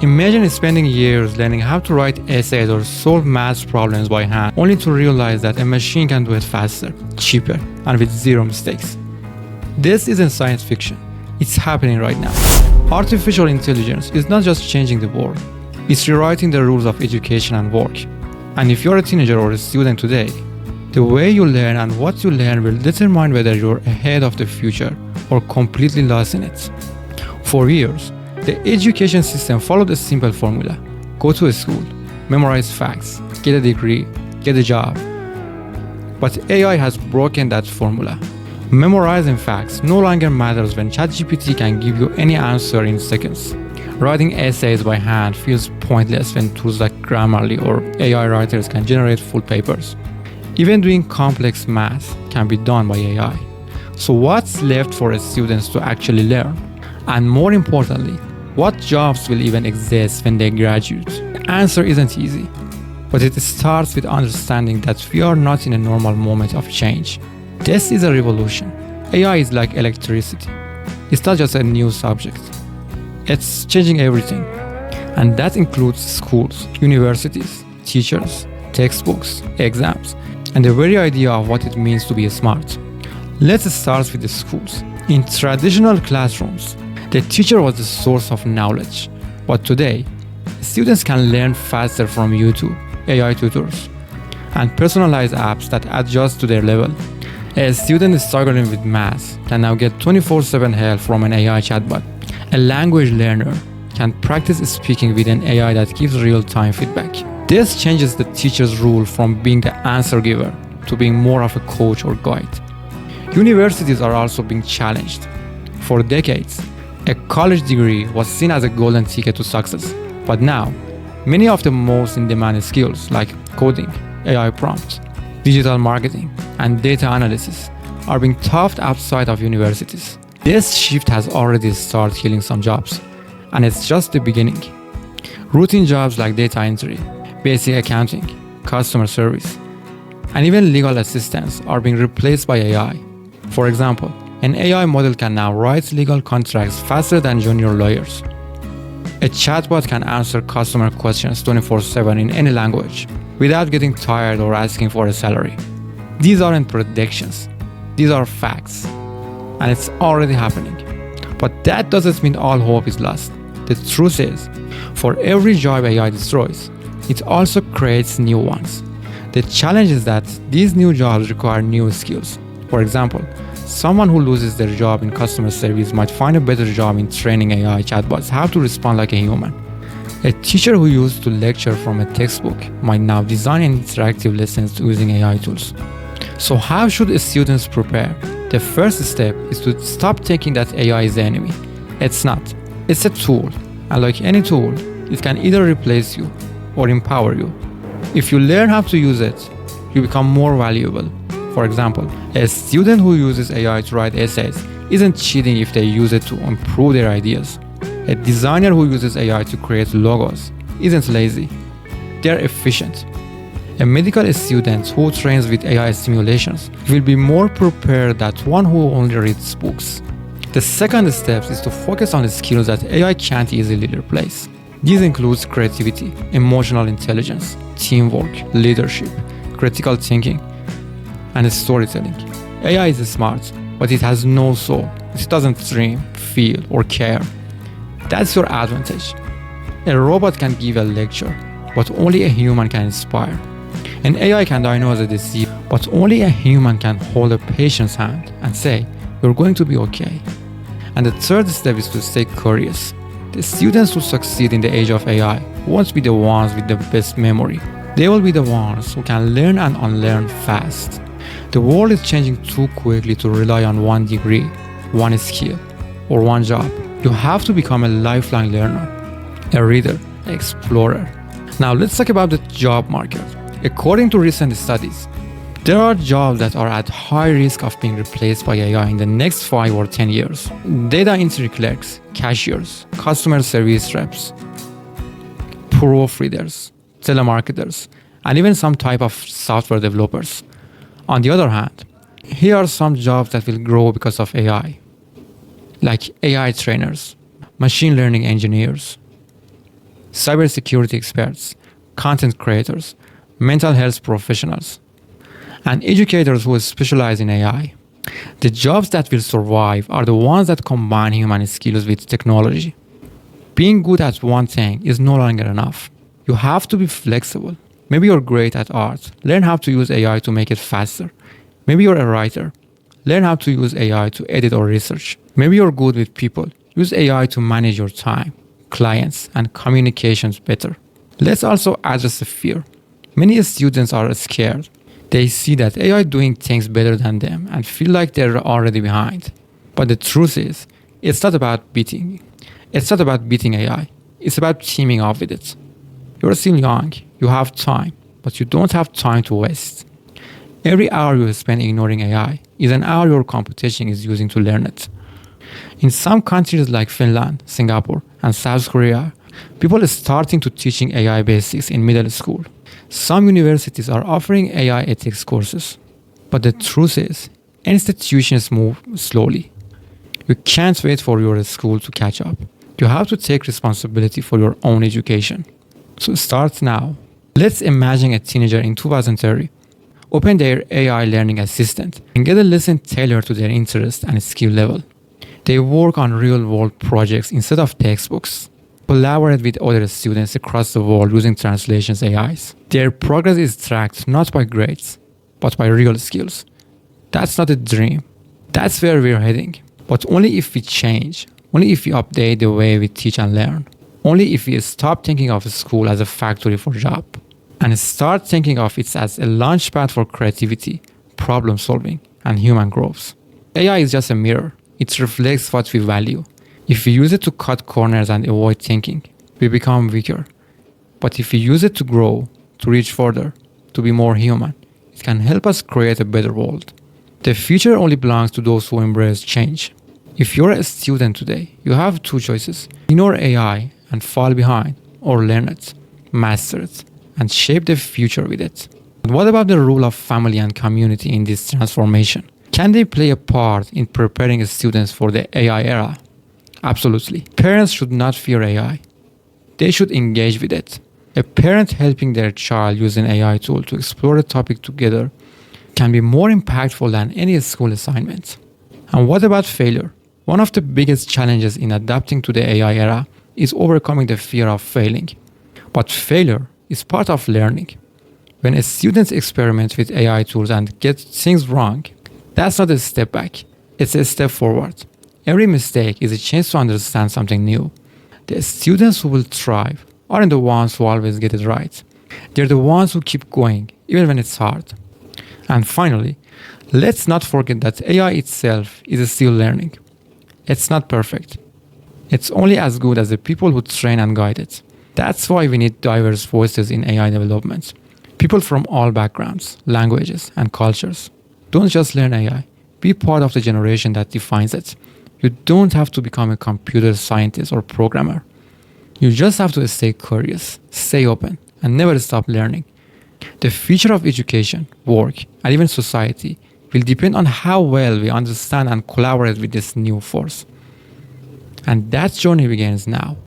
Imagine spending years learning how to write essays or solve math problems by hand, only to realize that a machine can do it faster, cheaper, and with zero mistakes. This isn't science fiction. It's happening right now. Artificial intelligence is not just changing the world. It's rewriting the rules of education and work. And if you're a teenager or a student today, the way you learn and what you learn will determine whether you're ahead of the future or completely lost in it. For years, the education system followed a simple formula. Go to a school, memorize facts, get a degree, get a job. But AI has broken that formula. Memorizing facts no longer matters when ChatGPT can give you any answer in seconds. Writing essays by hand feels pointless when tools like Grammarly or AI writers can generate full papers. Even doing complex math can be done by AI. So what's left for students to actually learn? And more importantly, what jobs will even exist when they graduate? The answer isn't easy, but it starts with understanding that we are not in a normal moment of change. This is a revolution. AI is like electricity. It's not just a new subject. It's changing everything. And that includes schools, universities, teachers, textbooks, exams, and the very idea of what it means to be smart. Let's start with the schools. In traditional classrooms, the teacher was the source of knowledge, but today, students can learn faster from YouTube, AI tutors, and personalized apps that adjust to their level. A student struggling with math can now get 24/7 help from an AI chatbot. A language learner can practice speaking with an AI that gives real-time feedback. This changes the teacher's role from being the answer giver to being more of a coach or guide. Universities are also being challenged. For decades, a college degree was seen as a golden ticket to success, but now, many of the most in-demand skills like coding, AI prompts, digital marketing, and data analysis are being taught outside of universities. This shift has already started killing some jobs, and it's just the beginning. Routine jobs like data entry, basic accounting, customer service, and even legal assistance are being replaced by AI. For example, an AI model can now write legal contracts faster than junior lawyers. A chatbot can answer customer questions 24/7 in any language without getting tired or asking for a salary. These aren't predictions, these are facts, and it's already happening. But that doesn't mean all hope is lost. The truth is, for every job AI destroys, it also creates new ones. The challenge is that these new jobs require new skills. For example, someone who loses their job in customer service might find a better job in training AI chatbots how to respond like a human. A teacher who used to lecture from a textbook might now design interactive lessons using AI tools. So how should students prepare? The first step is to stop thinking that AI is the enemy. It's not. It's a tool, and like any tool, it can either replace you or empower you. If you learn how to use it, you become more valuable. For example, a student who uses AI to write essays isn't cheating if they use it to improve their ideas. A designer who uses AI to create logos isn't lazy. They're efficient. A medical student who trains with AI simulations will be more prepared than one who only reads books. The second step is to focus on the skills that AI can't easily replace. These include creativity, emotional intelligence, teamwork, leadership, critical thinking, and storytelling. AI is smart, but it has no soul. It doesn't dream, feel, or care. That's your advantage. A robot can give a lecture, but only a human can inspire. An AI can diagnose a disease, but only a human can hold a patient's hand and say, "You're going to be okay." And the third step is to stay curious. The students who succeed in the age of AI won't be the ones with the best memory. They will be the ones who can learn and unlearn fast. The world is changing too quickly to rely on one degree, one skill, or one job. You have to become a lifelong learner, a reader, an explorer. Now let's talk about the job market. According to recent studies, there are jobs that are at high risk of being replaced by AI in the next 5 or 10 years. Data entry clerks, cashiers, customer service reps, proofreaders, telemarketers, and even some type of software developers. On the other hand, here are some jobs that will grow because of AI, like AI trainers, machine learning engineers, cybersecurity experts, content creators, mental health professionals, and educators who specialize in AI. The jobs that will survive are the ones that combine human skills with technology. Being good at one thing is no longer enough. You have to be flexible. Maybe you're great at art. Learn how to use AI to make it faster. Maybe you're a writer. Learn how to use AI to edit or research. Maybe you're good with people. Use AI to manage your time, clients, and communications better. Let's also address the fear. Many students are scared. They see that AI doing things better than them and feel like they're already behind. But the truth is, it's not about beating AI. It's about teaming up with it. You're still young, you have time, but you don't have time to waste. Every hour you spend ignoring AI is an hour your competition is using to learn it. In some countries like Finland, Singapore, and South Korea, people are starting to teaching AI basics in middle school. Some universities are offering AI ethics courses. But the truth is, institutions move slowly. You can't wait for your school to catch up. You have to take responsibility for your own education. So start now. Let's imagine a teenager in 2030. Open their AI learning assistant and get a lesson tailored to their interest and skill level. They work on real-world projects instead of textbooks. Collaborate with other students across the world using translations AIs. Their progress is tracked not by grades, but by real skills. That's not a dream. That's where we're heading. But only if we change. Only if we update the way we teach and learn. Only if we stop thinking of school as a factory for job and start thinking of it as a launchpad for creativity, problem solving, and human growth. AI is just a mirror. It reflects what we value. If we use it to cut corners and avoid thinking, we become weaker. But if we use it to grow, to reach further, to be more human, it can help us create a better world. The future only belongs to those who embrace change. If you're a student today, you have two choices. Ignore AI and fall behind, or learn it, master it, and shape the future with it. But what about the role of family and community in this transformation? Can they play a part in preparing students for the AI era? Absolutely. Parents should not fear AI. They should engage with it. A parent helping their child use an AI tool to explore a topic together can be more impactful than any school assignment. And what about failure? One of the biggest challenges in adapting to the AI era is overcoming the fear of failing. But failure is part of learning. When a student experiments with AI tools and gets things wrong, that's not a step back, it's a step forward. Every mistake is a chance to understand something new. The students who will thrive aren't the ones who always get it right. They're the ones who keep going, even when it's hard. And finally, let's not forget that AI itself is still learning. It's not perfect. It's only as good as the people who train and guide it. That's why we need diverse voices in AI development. People from all backgrounds, languages, and cultures. Don't just learn AI. Be part of the generation that defines it. You don't have to become a computer scientist or programmer. You just have to stay curious, stay open, and never stop learning. The future of education, work, and even society will depend on how well we understand and collaborate with this new force. And that journey begins now.